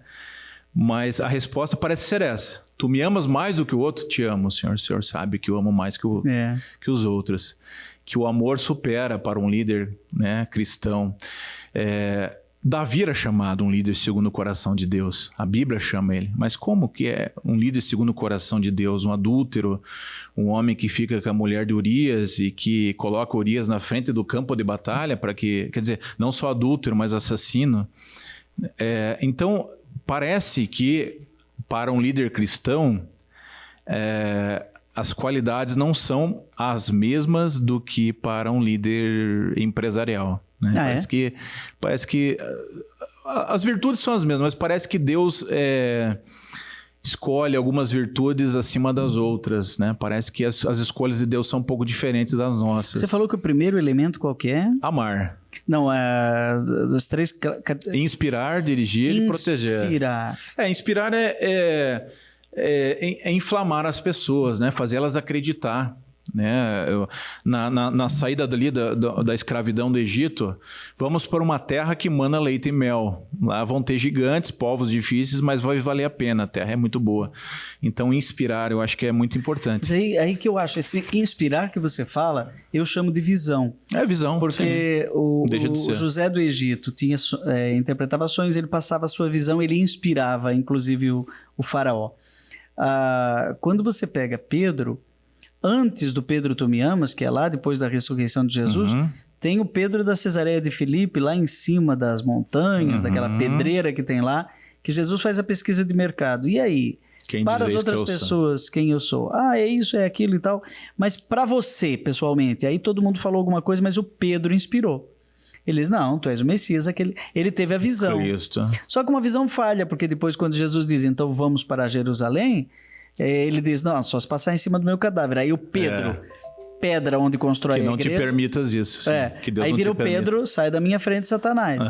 Mas a resposta parece ser essa. Tu me amas mais do que o outro? Te amo, Senhor. O Senhor sabe que eu amo mais que os outros. Que o amor supera para um líder, né, cristão. Davi era chamado um líder segundo o coração de Deus. A Bíblia chama ele. Mas como que é um líder segundo o coração de Deus? Um adúltero, um homem que fica com a mulher de Urias e que coloca Urias na frente do campo de batalha para que... Quer dizer, não só adúltero, mas assassino. Então, parece que para um líder cristão, as qualidades não são as mesmas do que para um líder empresarial. Né? Parece que as virtudes são as mesmas, mas parece que Deus escolhe algumas virtudes acima das outras, né? Parece que as escolhas de Deus são um pouco diferentes das nossas. Você falou que o primeiro elemento qual que é? Amar. Não, dos 3... Inspirar, dirigir e proteger. Inspirar é inflamar as pessoas, né? Fazê-las acreditar. Né? Na saída dali da escravidão do Egito, vamos para uma terra que mana leite e mel. Lá vão ter gigantes, povos difíceis, mas vai valer a pena, a terra é muito boa. Então inspirar eu acho que é muito importante. Mas aí que eu acho, esse inspirar que você fala, eu chamo de visão. Visão. Porque o José do Egito interpretava sonhos, ele passava a sua visão, ele inspirava inclusive o faraó. Quando você pega Pedro, antes do Pedro tu me amas, que é lá depois da ressurreição de Jesus, tem o Pedro da Cesareia de Filipe, lá em cima das montanhas, daquela pedreira que tem lá, que Jesus faz a pesquisa de mercado. E aí? Para as outras pessoas, quem eu sou? É isso, é aquilo e tal. Mas para você, pessoalmente, aí todo mundo falou alguma coisa, mas o Pedro inspirou. Ele diz, não, tu és o Messias, ele teve a visão. Cristo. Só que uma visão falha, porque depois quando Jesus diz, então vamos para Jerusalém, ele diz, não, só se passar em cima do meu cadáver. Aí o Pedro, pedra onde constrói a igreja... Que não te permitas isso. Sim. Que Deus aí vira o Pedro, sai da minha frente, Satanás.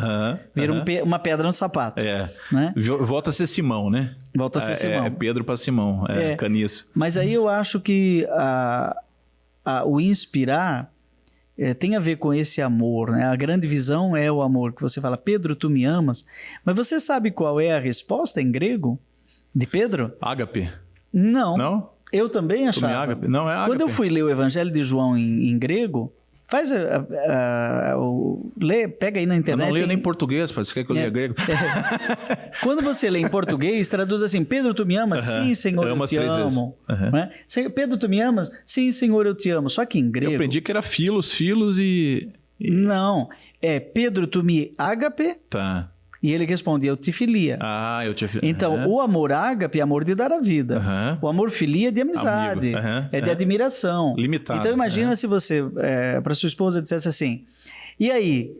Vira uma pedra no sapato. Né? Volta a ser Simão, né? Volta a ser Simão. É Pedro para Simão, caniço. Mas aí eu acho que o inspirar tem a ver com esse amor, né? A grande visão é o amor, que você fala, Pedro, tu me amas. Mas você sabe qual é a resposta em grego de Pedro? Ágape. Não? Eu também achava. Não, é ágape. Quando eu fui ler o Evangelho de João em grego, faz pega aí na internet. Eu não leio nem português, você quer que eu leia grego? Quando você lê em português, traduz assim, Pedro, tu me amas? Sim, Senhor, eu te amo. Né? Pedro, tu me amas? Sim, Senhor, eu te amo. Só que em grego... Eu aprendi que era filos e... Não, Pedro, tu me ágape? Tá. E ele responde, eu te filia. Eu te filia. Então, o amor ágape é amor de dar a vida. O amor filia é de amizade. É de admiração. Limitado. Então, imagina se você, para sua esposa, dissesse assim, e aí,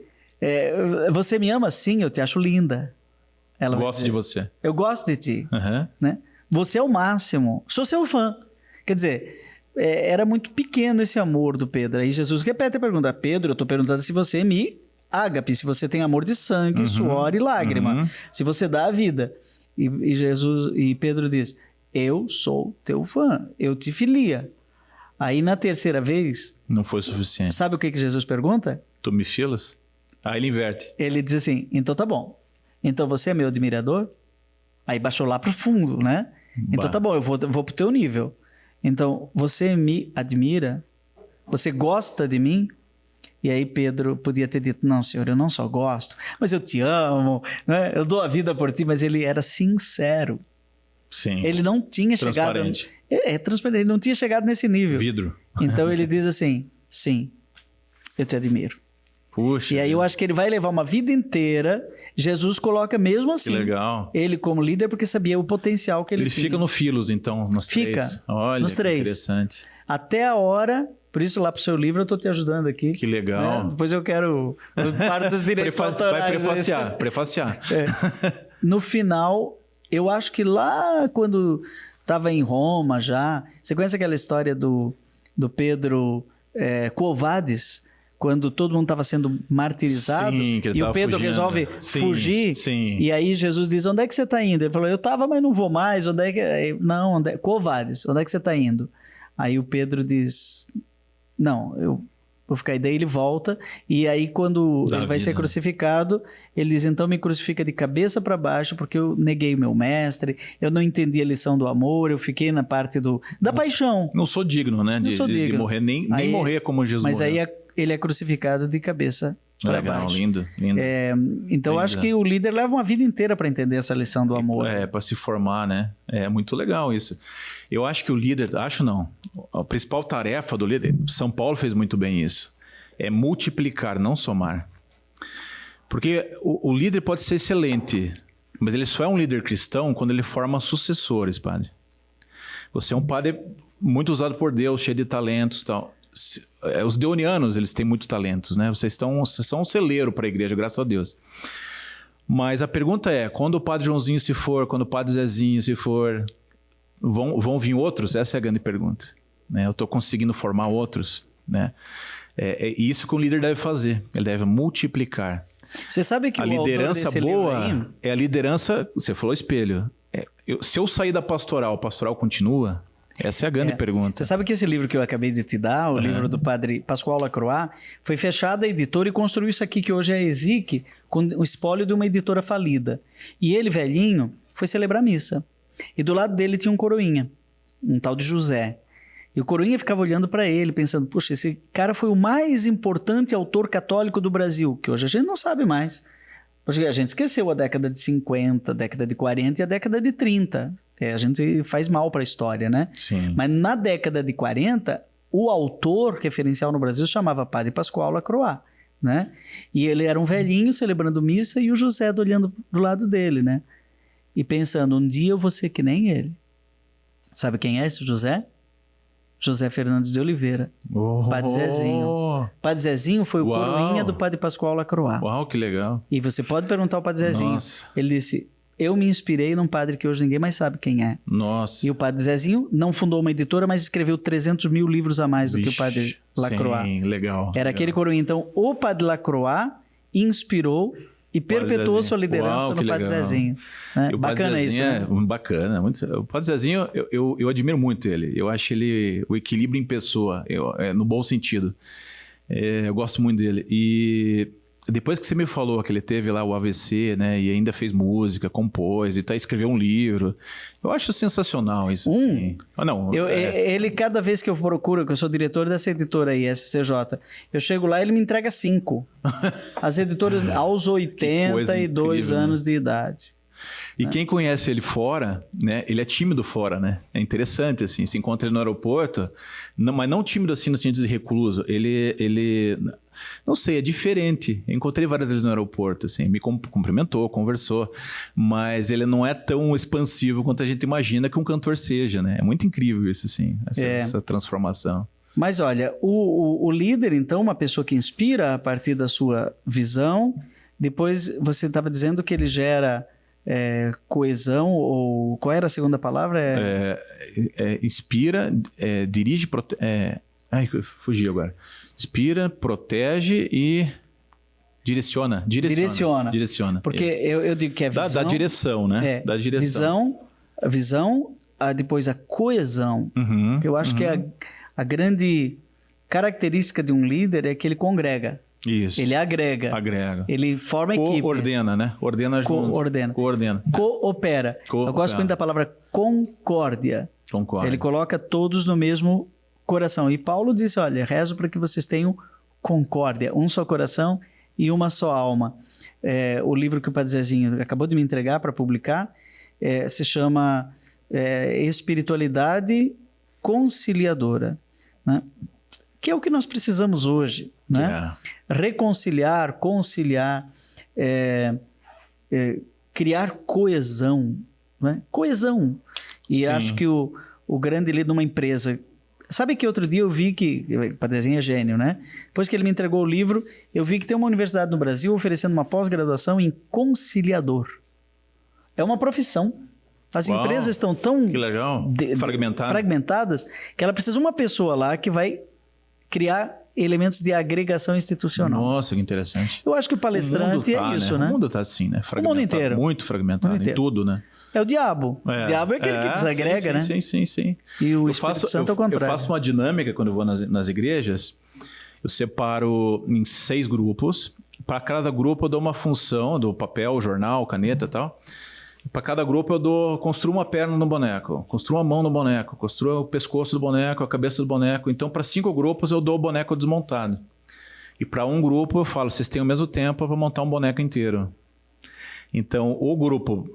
você me ama? Sim, eu te acho linda. Ela gosto de você. Eu gosto de ti. Né? Você é o máximo. Sou seu fã. Quer dizer, era muito pequeno esse amor do Pedro. Aí Jesus repete a pergunta, Pedro, eu estou perguntando se você me ágape, se você tem amor de sangue, suor e lágrima. Se você dá a vida. E Pedro diz, eu sou teu fã, eu te filia. Aí na terceira vez... Não foi suficiente. Sabe o que Jesus pergunta? Tu me filas? Aí ele inverte. Ele diz assim, então tá bom. Então você é meu admirador? Aí baixou lá pro fundo, né? Então tá bom, eu vou pro teu nível. Então, você me admira? Você gosta de mim? E aí Pedro podia ter dito, não, Senhor, eu não só gosto, mas eu te amo, né? Eu dou a vida por ti, mas ele era sincero. Sim. Ele não tinha chegado... Transparente. Transparente, ele não tinha chegado nesse nível. Vidro. Então ele diz assim, sim, eu te admiro. Puxa. E aí eu acho que ele vai levar uma vida inteira. Jesus coloca mesmo assim. Que legal. Ele como líder porque sabia o potencial que ele tinha. Ele fica no Filos, então, nos Fica, três. Olha, nos três. Interessante. Até a hora... Por isso, lá pro seu livro, eu tô te ajudando aqui. Que legal. Né? Depois eu quero... Parte dos direitos autorais. Vai prefaciar. No final, eu acho que lá quando estava em Roma já... Você conhece aquela história do Pedro Covades? Quando todo mundo estava sendo martirizado, sim, que ele e tava o Pedro fugindo. resolve fugir, sim. E aí Jesus diz, onde é que você está indo? Ele falou, eu estava, mas não vou mais, onde é que... Não, Covades, onde é que você está indo? Aí o Pedro diz, não, eu vou ficar aí. Daí ele volta, e aí quando ele vai ser crucificado, ele diz, então me crucifica de cabeça para baixo, porque eu neguei o meu mestre, eu não entendi a lição do amor, eu fiquei na parte da paixão. Não sou digno, né? De morrer, nem morrer como Jesus mas morreu. Aí ele é crucificado de cabeça para baixo. Lindo. Então eu acho que o líder leva uma vida inteira para entender essa lição do amor. Para se formar, né? É muito legal isso. Eu acho que o líder, a principal tarefa do líder, São Paulo fez muito bem isso, é multiplicar, não somar. Porque o líder pode ser excelente, mas ele só é um líder cristão quando ele forma sucessores, padre. Você é um padre muito usado por Deus, cheio de talentos e tal. Os deonianos, eles têm muito talentos, né? Vocês são um celeiro para a igreja, graças a Deus. Mas a pergunta é, quando o padre Joãozinho se for, quando o padre Zezinho se for, vão vir outros? Essa é a grande pergunta. Né? Eu estou conseguindo formar outros? Né? É isso que o líder deve fazer. Ele deve multiplicar. Você sabe que a liderança boa é a liderança... Você falou espelho. Se eu sair da pastoral, a pastoral continua? Essa é a grande pergunta. Você sabe que esse livro que eu acabei de te dar, o livro do padre Pascoal Lacroix, foi fechada a editora e construiu isso aqui que hoje é a ESIC, com o espólio de uma editora falida. E ele, velhinho, foi celebrar a missa. E do lado dele tinha um coroinha, um tal de José. E o coroinha ficava olhando para ele, pensando, puxa, esse cara foi o mais importante autor católico do Brasil, que hoje a gente não sabe mais. Porque a gente esqueceu a década de 50, a década de 40 e a década de 30. A gente faz mal para a história, né? Sim. Mas na década de 40, o autor referencial no Brasil se chamava Padre Pascoal Lacroix, né? E ele era um velhinho celebrando missa e o José olhando do lado dele, né? E pensando, um dia eu vou ser que nem ele. Sabe quem é esse José? José Fernandes de Oliveira, Padre Zezinho. Padre Zezinho foi o coroinha do Padre Pascoal Lacroix. Uau, que legal. E você pode perguntar ao Padre Zezinho. Nossa. Ele disse, eu me inspirei num padre que hoje ninguém mais sabe quem é. Nossa. E o Padre Zezinho não fundou uma editora, mas escreveu 300 mil livros a mais do que o Padre Lacroix. Sim, legal. Era aquele coroinha. Então, o Padre Lacroix inspirou e perpetuou sua liderança no Padre Zezinho. Né? Bacana isso, né? Bacana. O Padre Zezinho, eu admiro muito ele. Eu acho ele o equilíbrio em pessoa, no bom sentido. Eu gosto muito dele. E depois que você me falou que ele teve lá o AVC, né? E ainda fez música, compôs, escreveu um livro. Eu acho sensacional isso. Assim. Ele, cada vez que eu procuro, que eu sou diretor dessa editora aí, SCJ, eu chego lá e ele me entrega 5. As editoras aos 82 anos de idade. E quem conhece ele fora, né? Ele é tímido fora, né? É interessante, assim. Se encontra ele no aeroporto, mas não tímido assim no sentido de recluso. Ele não sei, é diferente. Eu encontrei várias vezes no aeroporto, assim. Me cumprimentou, conversou. Mas ele não é tão expansivo quanto a gente imagina que um cantor seja, né? É muito incrível isso, assim. Essa transformação. Mas olha, o líder, então, uma pessoa que inspira a partir da sua visão. Depois você estava dizendo que ele gera... coesão, ou qual era a segunda palavra? Inspira, dirige, fugi agora. Inspira, protege e Direciona. Porque eu digo que é visão... Da direção, né? Da direção. Visão, depois a coesão. Que eu acho que a grande característica de um líder é que ele congrega. Isso. Ele agrega. Ele forma equipe. Coordena, né? Ordena junto. Coordena. Coopera. Eu gosto muito da palavra concórdia. Ele coloca todos no mesmo coração. E Paulo disse, olha, rezo para que vocês tenham concórdia, um só coração e uma só alma. O livro que o Padre Zezinho acabou de me entregar para publicar se chama Espiritualidade Conciliadora, né? Que é o que nós precisamos hoje, né? Reconciliar, conciliar, criar coesão, né? Coesão. E acho que o grande líder de uma empresa... Sabe que outro dia eu vi que... O Padre Zezinho é gênio, né? Depois que ele me entregou o livro, eu vi que tem uma universidade no Brasil oferecendo uma pós-graduação em conciliador. É uma profissão. As empresas estão tão... Que legal. Fragmentadas que ela precisa de uma pessoa lá que vai criar elementos de agregação institucional. Nossa, que interessante. Eu acho que o palestrante é isso, né? O mundo está assim, né? O mundo inteiro. Muito fragmentado em tudo, né? É o diabo. O diabo é aquele que desagrega, né? Sim. E o Espírito Santo é o contrário. Eu faço uma dinâmica quando eu vou nas igrejas. Eu separo em 6 grupos. Para cada grupo eu dou uma função, do papel, jornal, caneta e tal. Para cada grupo eu construo uma perna no boneco, construo uma mão no boneco, construo o pescoço do boneco, a cabeça do boneco. Então, para 5 grupos eu dou o boneco desmontado. E para um grupo eu falo, vocês têm o mesmo tempo para montar um boneco inteiro. Então, o grupo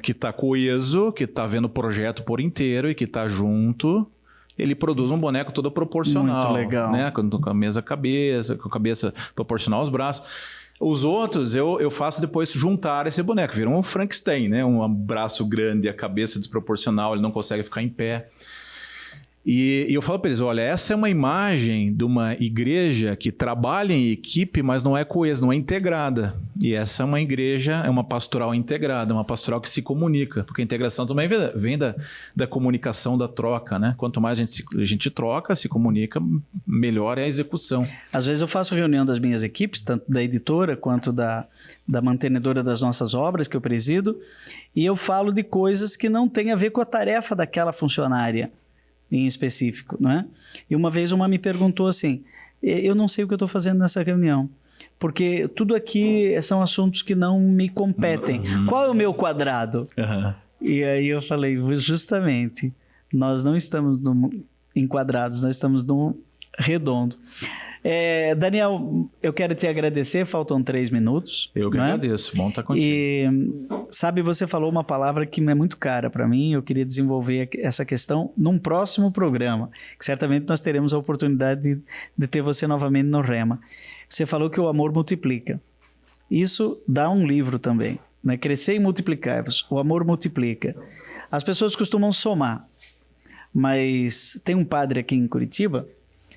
que está coeso, que está vendo o projeto por inteiro e que está junto, ele produz um boneco todo proporcional. Muito legal. Né? Com a mesma cabeça, com a cabeça proporcional aos braços. Os outros eu faço depois juntar esse boneco. Vira um Frankenstein, né? Um braço grande, a cabeça desproporcional, ele não consegue ficar em pé. E eu falo para eles, olha, essa é uma imagem de uma igreja que trabalha em equipe, mas não é coesa, não é integrada. E essa é uma igreja, é uma pastoral integrada, uma pastoral que se comunica, porque a integração também vem da comunicação, da troca, né? Quanto mais a gente troca, se comunica, melhor é a execução. Às vezes eu faço reunião das minhas equipes, tanto da editora quanto da mantenedora das nossas obras, que eu presido, e eu falo de coisas que não têm a ver com a tarefa daquela funcionária em específico, não é? E uma vez uma me perguntou assim, eu não sei o que eu estou fazendo nessa reunião, porque tudo aqui são assuntos que não me competem. Qual é o meu quadrado? E aí eu falei, justamente, nós não estamos em quadrados, nós estamos num redondo. Daniel, eu quero te agradecer, faltam 3 minutos. Eu que agradeço, bom estar contigo. E sabe, você falou uma palavra que é muito cara para mim, eu queria desenvolver essa questão num próximo programa, que certamente nós teremos a oportunidade de ter você novamente no Rema. Você falou que o amor multiplica. Isso dá um livro também, né? Crescer e multiplicar-vos, o amor multiplica. As pessoas costumam somar, mas tem um padre aqui em Curitiba,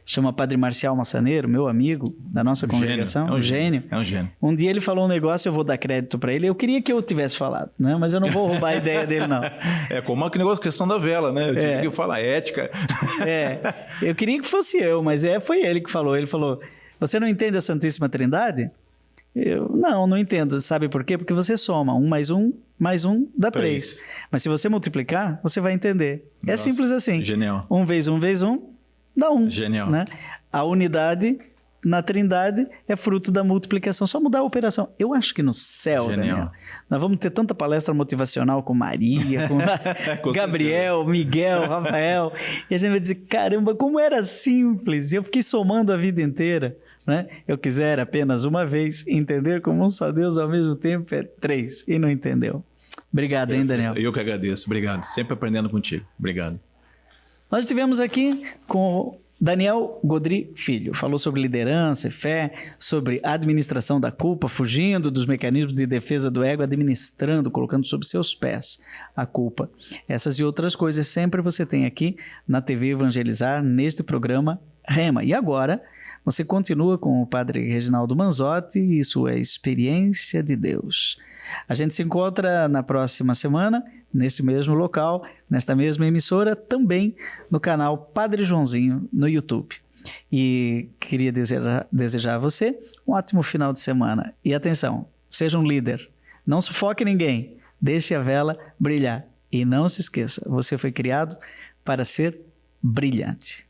chama Padre Marcial Massaneiro, meu amigo da nossa congregação, um gênio. É um gênio. Um dia ele falou um negócio, eu vou dar crédito para ele. Eu queria que eu tivesse falado, né? Mas eu não vou roubar a ideia dele, não. Como aquele negócio, questão da vela, né? Eu tive que falar ética. Eu queria que fosse eu, mas foi ele que falou. Ele falou, você não entende a Santíssima Trindade? Eu, não entendo. Sabe por quê? Porque você soma 1 mais 1 dá 3. Mas se você multiplicar, você vai entender. Nossa, é simples assim. Genial. 1 vezes 1 vezes 1 dá 1. Genial. Né? A unidade na Trindade é fruto da multiplicação. Só mudar a operação. Eu acho que no céu, Daniel, nós vamos ter tanta palestra motivacional com Maria, com Gabriel, certeza. Miguel, Rafael. E a gente vai dizer, caramba, como era simples. E eu fiquei somando a vida inteira. Né? Eu quisera apenas uma vez entender como um só Deus ao mesmo tempo é 3. E não entendeu. Obrigado, hein, Daniel? Eu que agradeço. Obrigado. Sempre aprendendo contigo. Obrigado. Nós estivemos aqui com Daniel Godry Filho. Falou sobre liderança e fé, sobre administração da culpa, fugindo dos mecanismos de defesa do ego, administrando, colocando sob seus pés a culpa. Essas e outras coisas sempre você tem aqui na TV Evangelizar, neste programa Rema. E agora você continua com o Padre Reginaldo Manzotti e sua experiência de Deus. A gente se encontra na próxima semana, neste mesmo local, nesta mesma emissora, também no canal Padre Joãozinho no YouTube. E queria desejar a você um ótimo final de semana. E atenção, seja um líder. Não sufoque ninguém. Deixe a vela brilhar. E não se esqueça, você foi criado para ser brilhante.